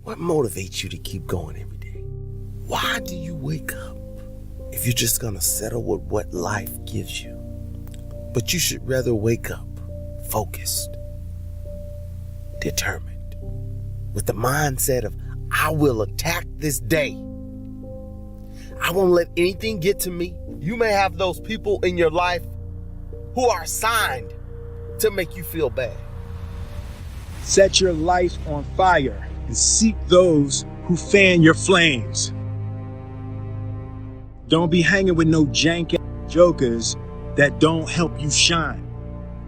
What motivates you to keep going every day? Why do you wake up if you're just gonna settle with what life gives you? But you should rather wake up focused, determined, with the mindset of, I will attack this day. I won't let anything get to me. You may have those people in your life who are assigned to make you feel bad. Set your life on fire and seek those who fan your flames. Don't be hanging with no jank jokers that don't help you shine.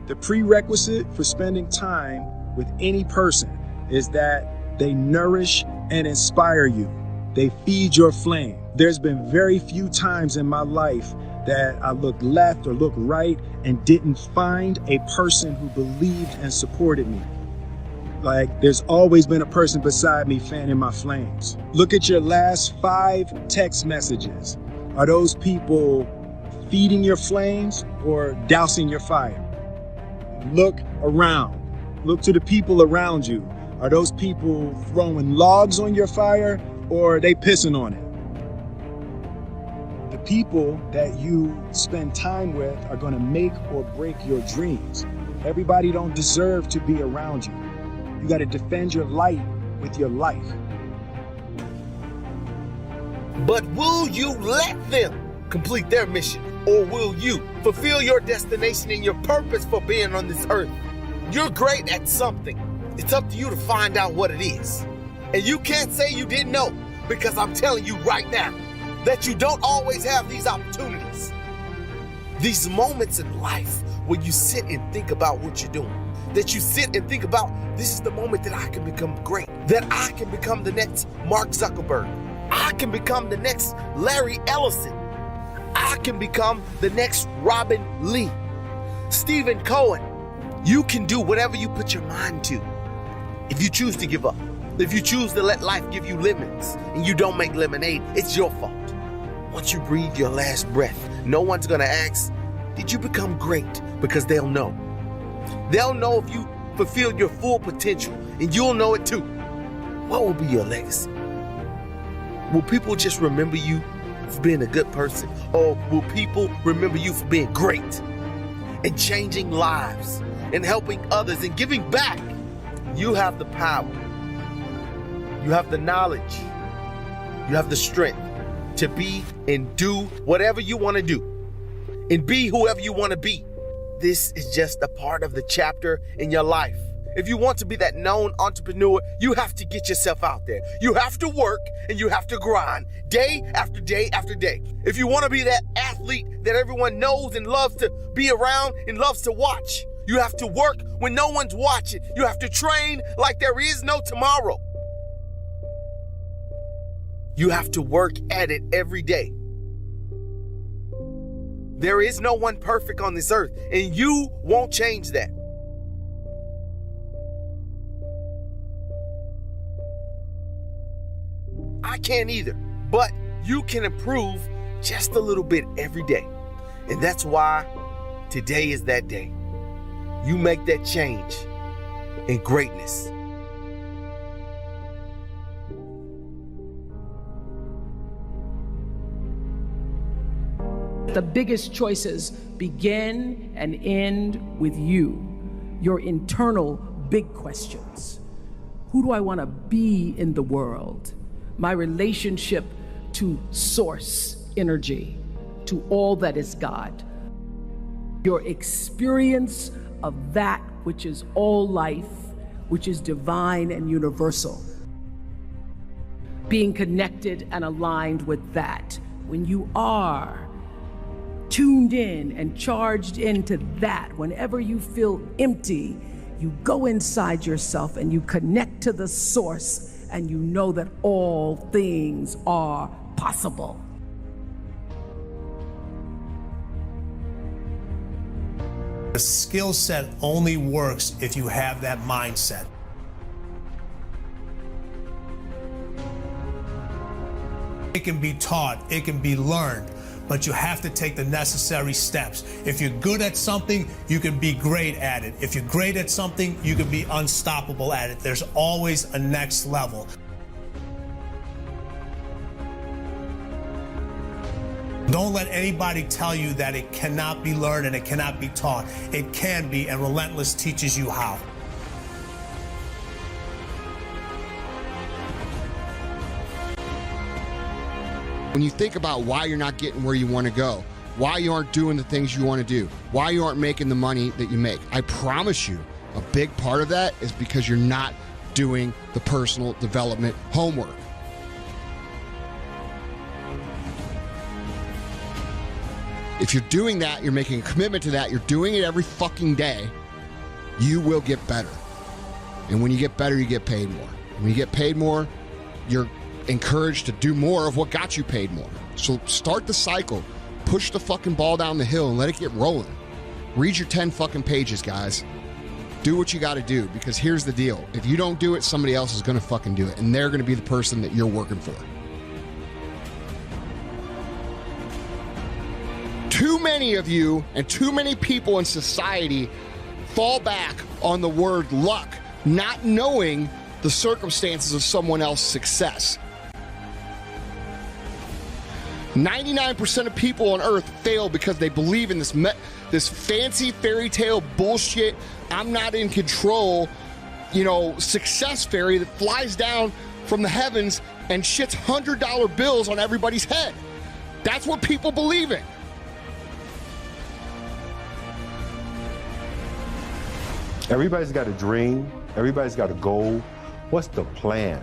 The prerequisite for spending time with any person is that they nourish and inspire you. They feed your flame. There's been very few times in my life that I looked left or looked right and didn't find a person who believed and supported me. Like, there's always been a person beside me fanning my flames. Look at your last 5 text messages. Are those people feeding your flames or dousing your fire? Look around. Look to the people around you. Are those people throwing logs on your fire or are they pissing on it? The people that you spend time with are going to make or break your dreams. Everybody don't deserve to be around you. You got to defend your light with your life. But will you let them complete their mission? Or will you fulfill your destination and your purpose for being on this earth? You're great at something. It's up to you to find out what it is. And you can't say you didn't know, because I'm telling you right now that you don't always have these opportunities. These moments in life where you sit and think about what you're doing. That you sit and think about, this is the moment that I can become great. That I can become the next Mark Zuckerberg. I can become the next Larry Ellison. I can become the next Robin Lee. Stephen Cohen. You can do whatever you put your mind to. If you choose to give up, if you choose to let life give you lemons and you don't make lemonade, it's your fault. Once you breathe your last breath, no one's gonna ask, did you become great? Because they'll know. They'll know if you fulfilled your full potential, and you'll know it too. What will be your legacy? Will people just remember you for being a good person? Or will people remember you for being great and changing lives and helping others and giving back? You have the power. You have the knowledge. You have the strength to be and do whatever you want to do and be whoever you want to be. This is just a part of the chapter in your life. If you want to be that known entrepreneur, you have to get yourself out there. You have to work and you have to grind day after day after day. If you want to be that athlete that everyone knows and loves to be around and loves to watch, you have to work when no one's watching. You have to train like there is no tomorrow. You have to work at it every day. There is no one perfect on this earth, and you won't change that. I can't either, but you can improve just a little bit every day. And that's why today is that day. You make that change in greatness. The biggest choices begin and end with you, your internal big questions. Who do I want to be in the world? My relationship to source energy, to all that is God. Your experience of that which is all life, which is divine and universal. Being connected and aligned with that. When you are tuned in and charged into that, whenever you feel empty, you go inside yourself and you connect to the source, and you know that all things are possible. The skill set only works if you have that mindset. It can be taught, it can be learned, but you have to take the necessary steps. If you're good at something, you can be great at it. If you're great at something, you can be unstoppable at it. There's always a next level. Don't let anybody tell you that it cannot be learned and it cannot be taught. It can be, and Relentless teaches you how. When you think about why you're not getting where you want to go, why you aren't doing the things you want to do, why you aren't making the money that you make, I promise you a big part of that is because you're not doing the personal development homework. If you're doing that, you're making a commitment to that, you're doing it every fucking day, you will get better. And when you get better, you get paid more. When you get paid more, you're encouraged to do more of what got you paid more. So start the cycle, push the fucking ball down the hill and let it get rolling. Read your 10 fucking pages, guys. Do what you got to do, because here's the deal. If you don't do it, somebody else is going to fucking do it, and they're going to be the person that you're working for. Too many of you and too many people in society fall back on the word luck, not knowing the circumstances of someone else's success. 99% of people on earth fail because they believe in this fancy fairy tale bullshit, I'm not in control, success fairy that flies down from the heavens and shits $100 bills on everybody's head. That's what people believe in. Everybody's got a dream. Everybody's got a goal. What's the plan?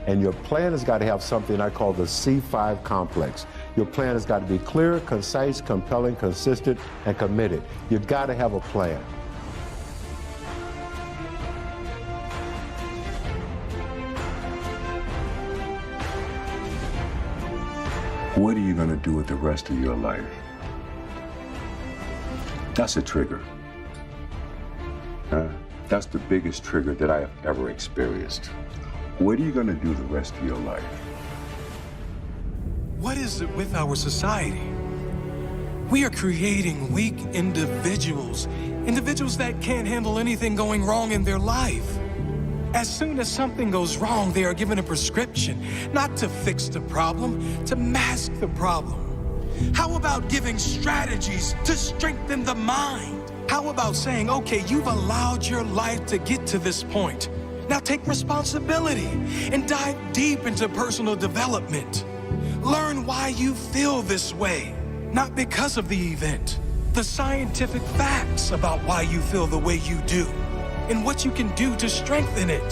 And your plan has got to have something I call the C5 complex. Your plan has got to be clear, concise, compelling, consistent, and committed. You've got to have a plan. What are you going to do with the rest of your life? That's a trigger. That's the biggest trigger that I have ever experienced. What are you going to do the rest of your life? What is it with our society? We are creating weak individuals that can't handle anything going wrong in their life. As soon as something goes wrong, they are given a prescription, not to fix the problem, to mask the problem. How about giving strategies to strengthen the mind? How about saying, okay, you've allowed your life to get to this point. Now take responsibility and dive deep into personal development. Learn why you feel this way, not because of the event. The scientific facts about why you feel the way you do and what you can do to strengthen it.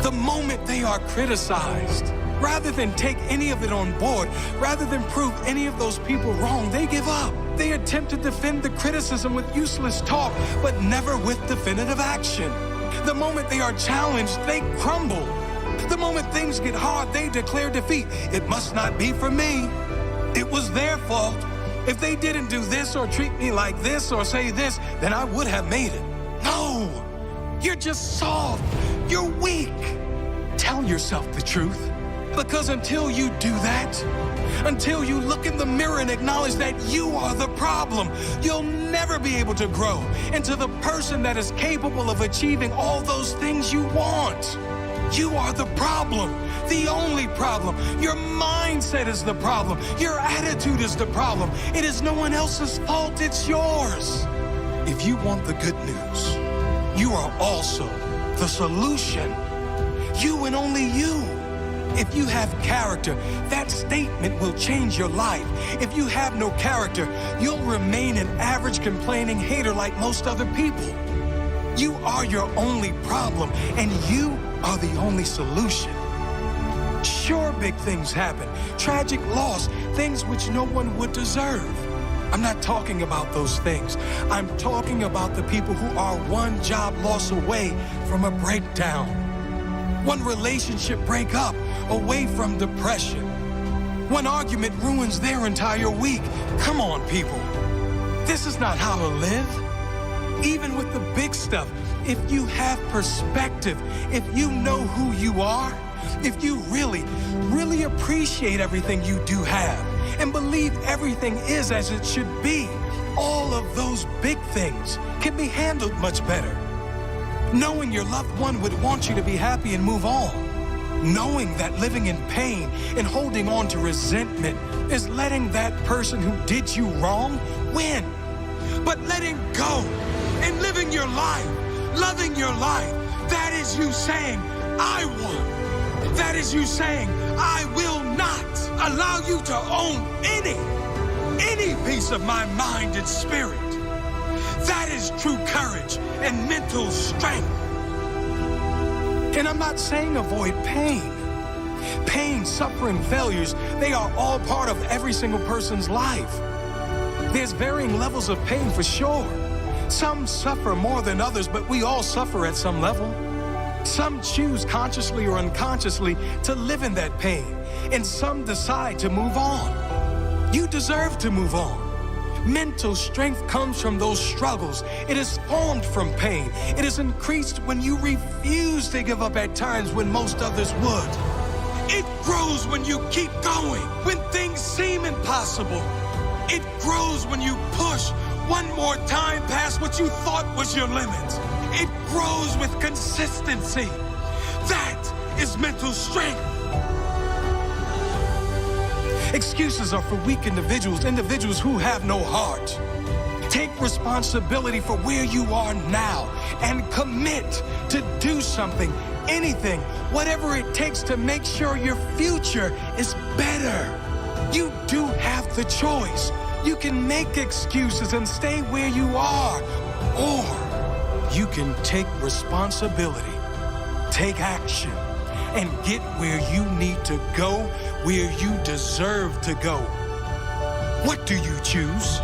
The moment they are criticized, rather than take any of it on board, rather than prove any of those people wrong, they give up. They attempt to defend the criticism with useless talk, but never with definitive action. The moment they are challenged, they crumble. The moment things get hard, they declare defeat. It must not be for me. It was their fault. If they didn't do this or treat me like this or say this, then I would have made it. No, you're just soft. You're weak. Tell yourself the truth. Because until you do that, until you look in the mirror and acknowledge that you are the problem, you'll never be able to grow into the person that is capable of achieving all those things you want. You are the problem, the only problem. Your mindset is the problem. Your attitude is the problem. It is no one else's fault, it's yours. If you want the good news, you are also the solution. You and only you. If you have character, that statement will change your life. If you have no character, you'll remain an average complaining hater like most other people. You are your only problem, and you are the only solution. Sure, big things happen, tragic loss, things which no one would deserve. I'm not talking about those things. I'm talking about the people who are one job loss away from a breakdown. One relationship breakup away from depression. One argument ruins their entire week. Come on, people. This is not how to live. Even with the big stuff, if you have perspective, if you know who you are, if you really, really appreciate everything you do have, and believe everything is as it should be, all of those big things can be handled much better. Knowing your loved one would want you to be happy and move on. Knowing that living in pain and holding on to resentment is letting that person who did you wrong win. But letting go and living your life, loving your life, that is you saying, I won. That is you saying, I will not allow you to own any piece of my mind and spirit. That is true courage and mental strength. And I'm not saying avoid pain. Pain, suffering, failures, they are all part of every single person's life. There's varying levels of pain for sure. Some suffer more than others, but we all suffer at some level. Some choose consciously or unconsciously to live in that pain, and some decide to move on. You deserve to move on. Mental strength comes from those struggles. It is formed from pain. It is increased when you refuse to give up at times when most others would. It grows when you keep going, when things seem impossible. It grows when you push one more time past what you thought was your limit. It grows with consistency. That is mental strength. Excuses are for weak individuals who have no heart. Take responsibility for where you are now and commit to do something, anything, whatever it takes to make sure your future is better. You do have the choice. You can make excuses and stay where you are, or you can take responsibility, take action, and get where you need to go, where you deserve to go. What do you choose?